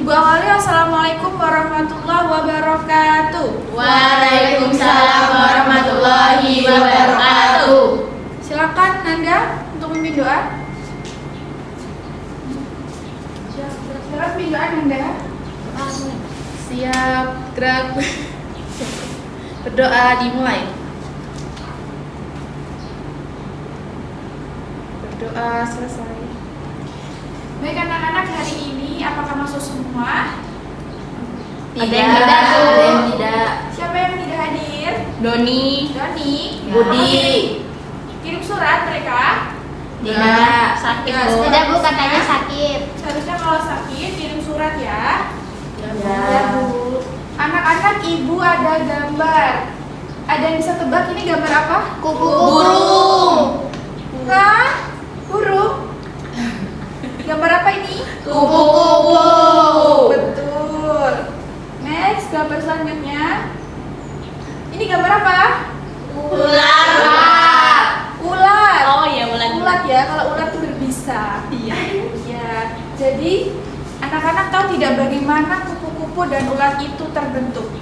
Ibu awali, assalamualaikum warahmatullahi wabarakatuh. Waalaikumsalam warahmatullahi wabarakatuh. Silakan Nanda untuk memimpin doa. Silakan memimpin doa Nanda. Siap, gerak. Berdoa dimulai. Berdoa selesai. Baik anak-anak, hari ini apakah masuk semua? Ada yang tidak, ada yang tidak. Siapa yang tidak hadir? Doni, Doni, Budi. kirim surat mereka. Tidak, sakit Ya, Bu. Tidak Bu, katanya sakit. Seharusnya kalau sakit kirim surat ya. Ya. Bu. Anak-anak, ibu ada gambar. Ada yang bisa tebak ini gambar apa? Kupu-kupu. Burung. Hah? Burung? Gambar apa ini? Kupu-kupu. Betul. Next, gambar selanjutnya. Ini gambar apa? Ular. Ular. Oh iya, ular. Ulat ya, kalau ular itu berbisa. Iya. Ya, jadi anak-anak tahu tidak bagaimana kupu-kupu dan ulat itu terbentuk?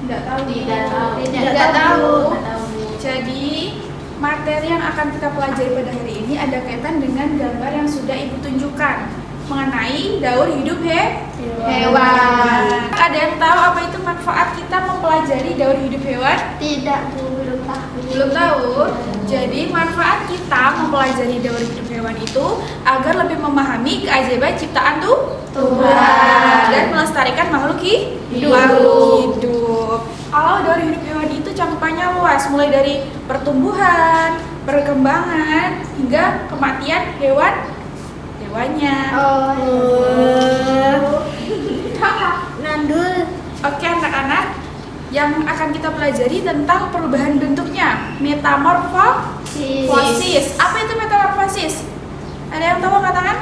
Tidak tahu. Tidak tahu. Tidak tahu. Tidak tahu. Jadi materi yang akan kita pelajari pada hari ini ada kaitan dengan gambar yang sudah ibu tunjukkan mengenai daur hidup hewan. Ada yang tahu apa itu manfaat kita mempelajari daur hidup hewan? Tidak Bu, belum tahu. Belum tahu. Jadi manfaat kita mempelajari daur hidup hewan itu agar lebih memahami keajaiban ciptaan Tuhan dan melestarikan makhluk hidup. Kalau daur hidup hewan itu cakupannya luas, mulai dari pertumbuhan, perkembangan hingga kematian hewannya. Nandul. Oke anak-anak, yang akan kita pelajari tentang perubahan bentuknya, metamorfosis. Apa itu metamorfosis? Ada yang tahu angkat tangan?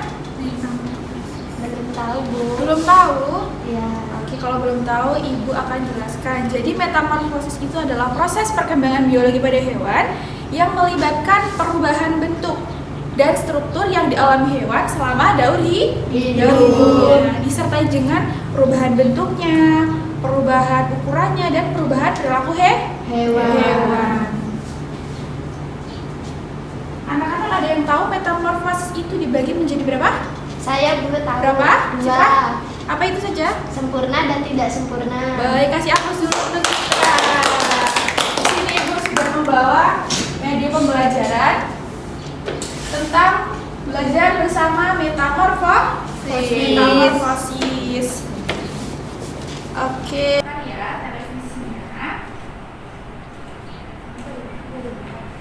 Belum tahu Bu. Belum tahu? Ya. Oke, kalau belum tahu, ibu akan jelaskan. Jadi metamorfosis itu adalah proses perkembangan biologi pada hewan yang melibatkan perubahan bentuk dan struktur yang dialami hewan selama daur hidupnya, disertai dengan perubahan bentuknya, perubahan ukurannya, dan perubahan perilaku hewan. Anak-anak, ada yang tahu metamorfosis itu dibagi menjadi berapa? Saya belum tahu. Berapa? Dua. Apa itu saja? Sempurna dan tidak sempurna. Baik, kasih aplaus dulu untuk kita. Di sini ibu sudah membawa media pembelajaran tentang belajar bersama metamorfosis. Oke. Ya, televisinya.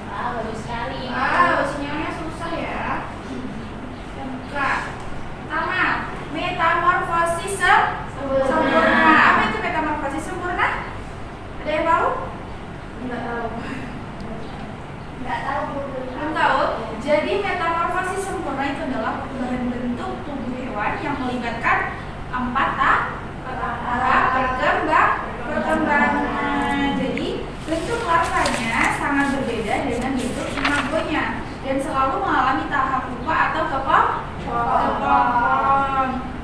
Bagus sekali. Sinyalnya susah ya. Kita buka. Pertama, metamorfosis sempurna. Apa itu metamorfosis sempurna? Ada yang tahu? Enggak tahu. Enggak tahu Bu. Belum tahu. Jadi metamorfosis sempurna itu adalah perubahan bentuk tubuh hewan yang melibatkan 4 tahap perkembangan. Jadi bentuk larvanya sangat berbeda dengan bentuk imagonya dan selalu mengalami tahap pupa atau kepompong.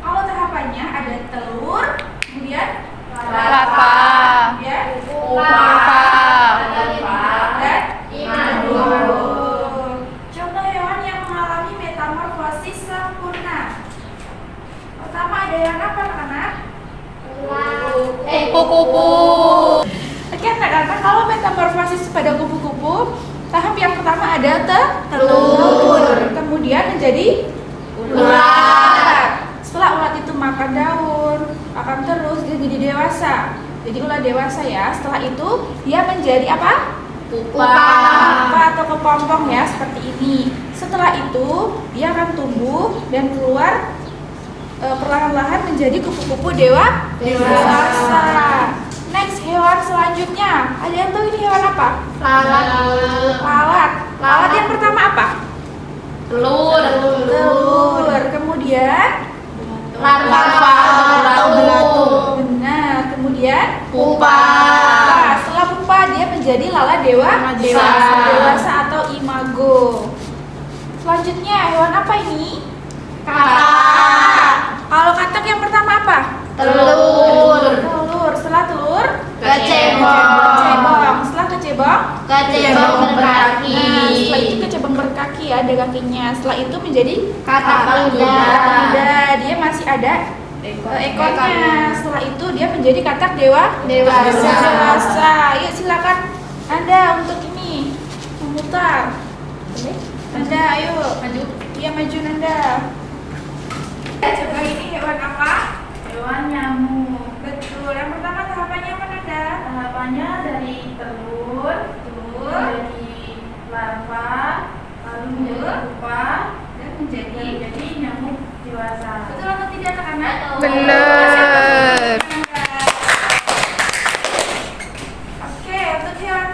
Kalau tahapannya ada telur, kemudian Larva. kemudian Pupa. dan Imago. Contoh hewan yang mengalami metamorfosis sempurna. Pertama ada yang apa anak-anak? Kupu-kupu. Oke anak-anak, kalau metamorfosis pada kupu-kupu, tahap yang pertama ada telur, kemudian menjadi ulat. Setelah ulat itu makan daun, akan terus dia jadi dewasa. Jadi ulat dewasa ya. Setelah itu dia menjadi apa? Pupa. Pupa atau kepompong ya, seperti ini. Setelah itu dia akan tumbuh dan keluar perlahan-lahan menjadi kupu-kupu dewasa. Next, hewan selanjutnya. Ada yang tahu ini hewan apa? Lalat. Lalat yang pertama apa? Telur. Kemudian Larva. belatu. Benar. Kemudian Pupa. Setelah pupa dia menjadi lalat dewasa atau imago. Selanjutnya hewan apa ini? Kakak. Kalau katak yang pertama apa? apa? Telur. Telur. Setelah telur, Kecebong. Setelah kecebong, Kecebong berkaki. Nah, setelah itu kecebong berkaki, ada kakinya. Setelah itu menjadi Katak lidah. lidah. Dia masih ada ekornya. Setelah itu dia menjadi katak Dewasa. dewasa. Yuk silakan Anda untuk ini memutar. Anda ayo maju. Iya maju Nanda. Coba ini hewan apa? Hewan nyamuk. Betul. Yang pertama tahapannya apa Nanda? Tahapannya dari telur, dari larva, lalu menjadi pupa, Dan menjadi jadi nyamuk dewasa. betul atau tidak anak-anak? Benar. Oke, untuk hewan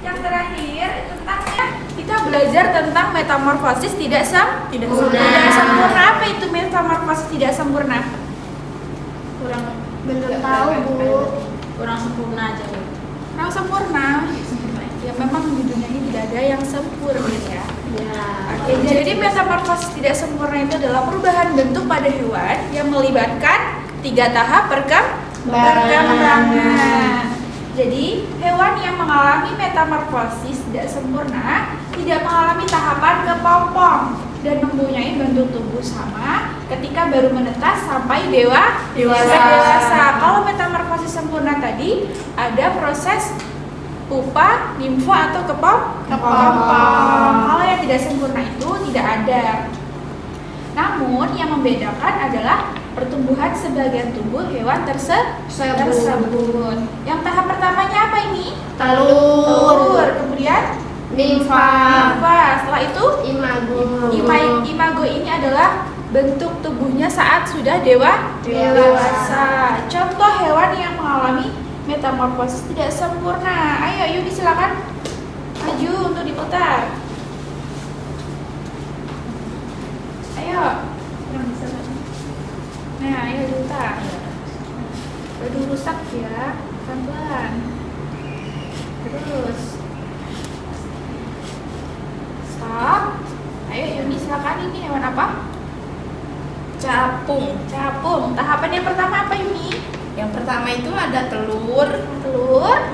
yang terakhir tentang kita belajar tentang metamorfosis tidak sempurna. Apa itu metamorfosis tidak sempurna? Belum tahu, Bu. Kurang sempurna aja. Bu. Kurang sempurna. Ya memang di dunia ini tidak ada yang sempurna ya. Oke, jadi metamorfosis tidak sempurna itu adalah perubahan bentuk pada hewan yang melibatkan 3 tahap perkembangan. Jadi, hewan yang mengalami metamorfosis tidak sempurna tidak mengalami tahapan kepompong dan mempunyai bentuk tubuh sama ketika baru menetas sampai dewasa. Kalau metamorfosis sempurna tadi ada proses pupa, nimfa atau kepompong. Kalau yang tidak sempurna itu tidak ada. Namun yang membedakan adalah pertumbuhan sebagian tubuh hewan tersebut. Yang tahap pertamanya apa ini? Telur. Kemudian Nimfa. Setelah itu Imago. imago ini adalah bentuk tubuhnya saat sudah dewasa. Contoh hewan yang mengalami metamorfosis tidak sempurna. Ayo Yudi silakan maju untuk diputar. Ayo. Nah, ayo diputar. Aduh rusak ya, pelan-pelan. Terus. Stop. Ayo Yudi silakan, ini hewan apa? Capung. Tahapan yang pertama apa Yuni? Yang pertama itu ada telur,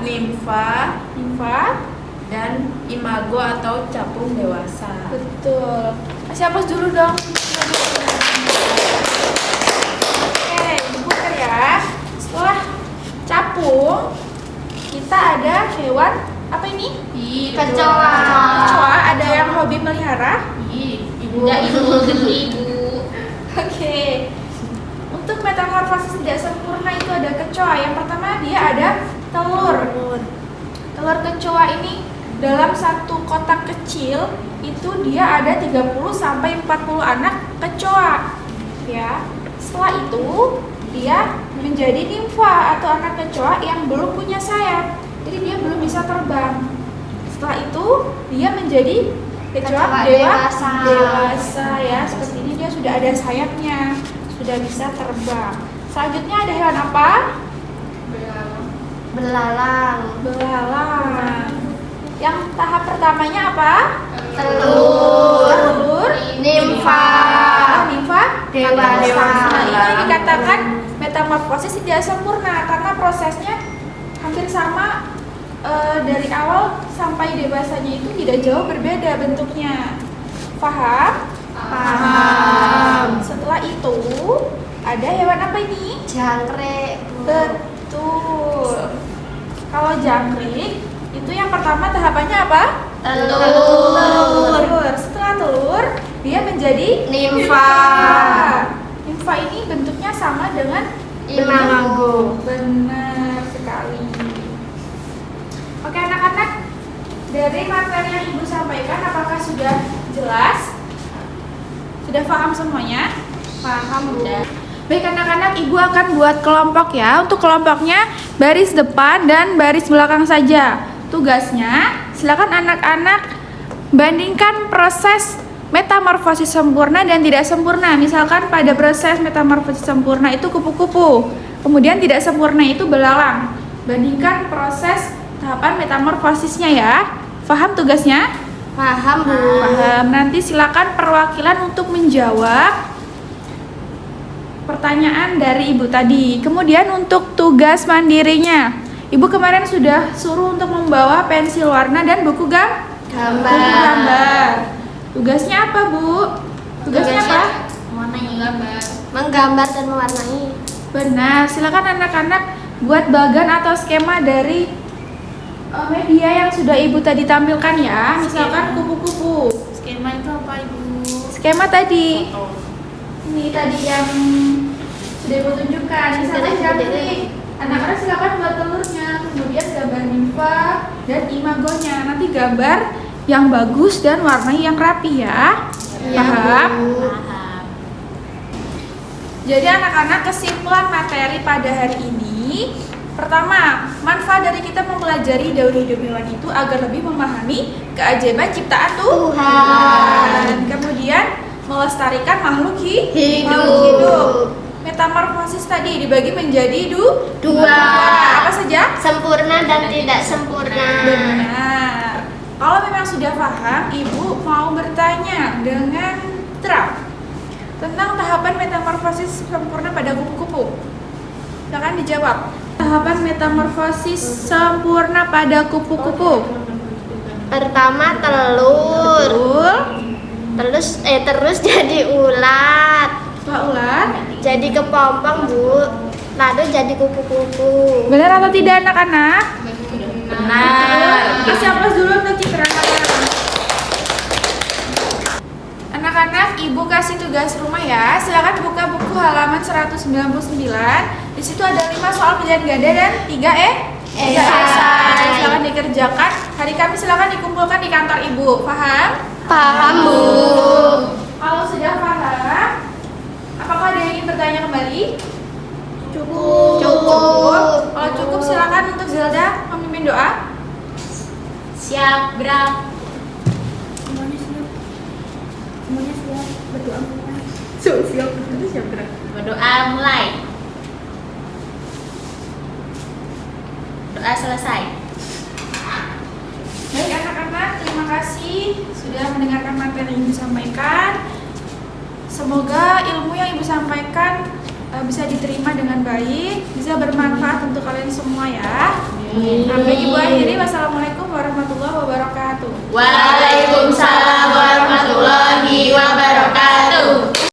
nimfa, dan imago atau capung dewasa. Betul. Kasih hapus dulu dong. Oke, diputar ya. Setelah capung, kita ada hewan apa ini? Kecoa. Ada yang hobi melihara? Ibu. Oke. Untuk metamorfosis tidak sempurna itu ada kecoa. Yang pertama dia ada telur. Telur kecoa ini dalam satu kotak kecil itu dia ada 30 sampai 40 anak kecoa. Ya. Setelah itu dia menjadi nimfa atau anak kecoa yang belum punya sayap. Jadi dia belum bisa terbang. Setelah itu dia menjadi kecoa dewasa ya. Seperti ini dia sudah ada sayapnya, sudah bisa terbang. Selanjutnya ada hewan apa? Belalang. Yang tahap pertamanya apa? Telur. Nimfa. Dewasa. Nah, ini dikatakan metamorfosis tidak sempurna karena prosesnya hampir sama. Dari awal sampai dewasanya itu tidak jauh berbeda bentuknya. Paham? Setelah itu ada hewan apa ini? Jangkrik. Betul. Kalau jangkrik itu yang pertama tahapannya apa? Telur. Setelah telur dia menjadi Nimfa. Nimfa ini bentuknya sama dengan Imago. Benar sekali. Oke anak-anak, dari materi yang Ibu sampaikan apakah sudah jelas? Sudah paham semuanya? Paham, Bu. Baik anak-anak, Ibu akan buat kelompok ya. Untuk kelompoknya baris depan dan baris belakang saja. Tugasnya, silakan anak-anak bandingkan proses metamorfosis sempurna dan tidak sempurna. Misalkan pada proses metamorfosis sempurna itu kupu-kupu, kemudian tidak sempurna itu belalang. Bandingkan proses tahapan metamorfosisnya ya. Paham tugasnya? Paham, Bu. Paham. Nanti silakan perwakilan untuk menjawab. pertanyaan dari Ibu tadi. Kemudian untuk tugas mandirinya, Ibu kemarin sudah suruh untuk membawa pensil warna dan buku Gambar. buku gambar. Tugasnya apa, Bu? Tugasnya apa? Mewarnai gambar. Menggambar dan mewarnai. Benar, silakan anak-anak buat bagan atau skema dari media yang sudah Ibu tadi tampilkan ya. Misalkan kupu-kupu. Skema itu apa, Ibu? Skema tadi. Foto. Ini tadi yang sudah Ibu tunjukkan. Misalkan jangkrik. Anak-anak silakan buat telurnya, kemudian gambar nimfa dan imagonya. Nanti gambar yang bagus dan warnai yang rapi ya. Paham? Paham. Jadi anak-anak, kesimpulan materi pada hari ini, pertama, manfaat dari kita mempelajari daur hidup hewan itu agar lebih memahami keajaiban ciptaan Tuhan. Kemudian melestarikan makhluk hidup. Metamorfosis tadi dibagi menjadi dua. Apa saja? Sempurna dan tidak sempurna. Benar. Kalau memang sudah paham, Ibu mau bertanya dengan terang tentang tahapan metamorfosis sempurna pada kupu-kupu. Silakan dijawab. Tahapan metamorfosis sempurna pada kupu-kupu. Pertama telur. Betul. Terus jadi ulat. Setelah ulat. Jadi kepompong, Bu. Lalu jadi kupu-kupu. Benar atau tidak anak-anak? Benar. Kasih aplaus dulu untuk Citra. Anak-anak, Ibu kasih tugas rumah ya. Silakan buka buku halaman 199. Di situ ada 5 soal pilihan ganda dan 3 esai. Silakan dikerjakan. Hari Kamis silakan dikumpulkan di kantor Ibu. Paham? Paham, Bu. Kalau sudah paham, apakah ada yang ingin bertanya kembali? Cukup. Kalau cukup silakan untuk Zelda memimpin doa. Siap, gerak. Semuanya siap. Semuanya siap. Berdoa mulai. Siap. Itu siap gerak. Berdoa mulai. Doa selesai. Baik anak-anak, terima kasih sudah mendengarkan materi yang disampaikan. Semoga ilmu yang Ibu sampaikan bisa diterima dengan baik, bisa bermanfaat untuk kalian semua ya. Sampai Ibu akhiri. Wassalamualaikum warahmatullahi wabarakatuh. Waalaikumsalam warahmatullahi wabarakatuh.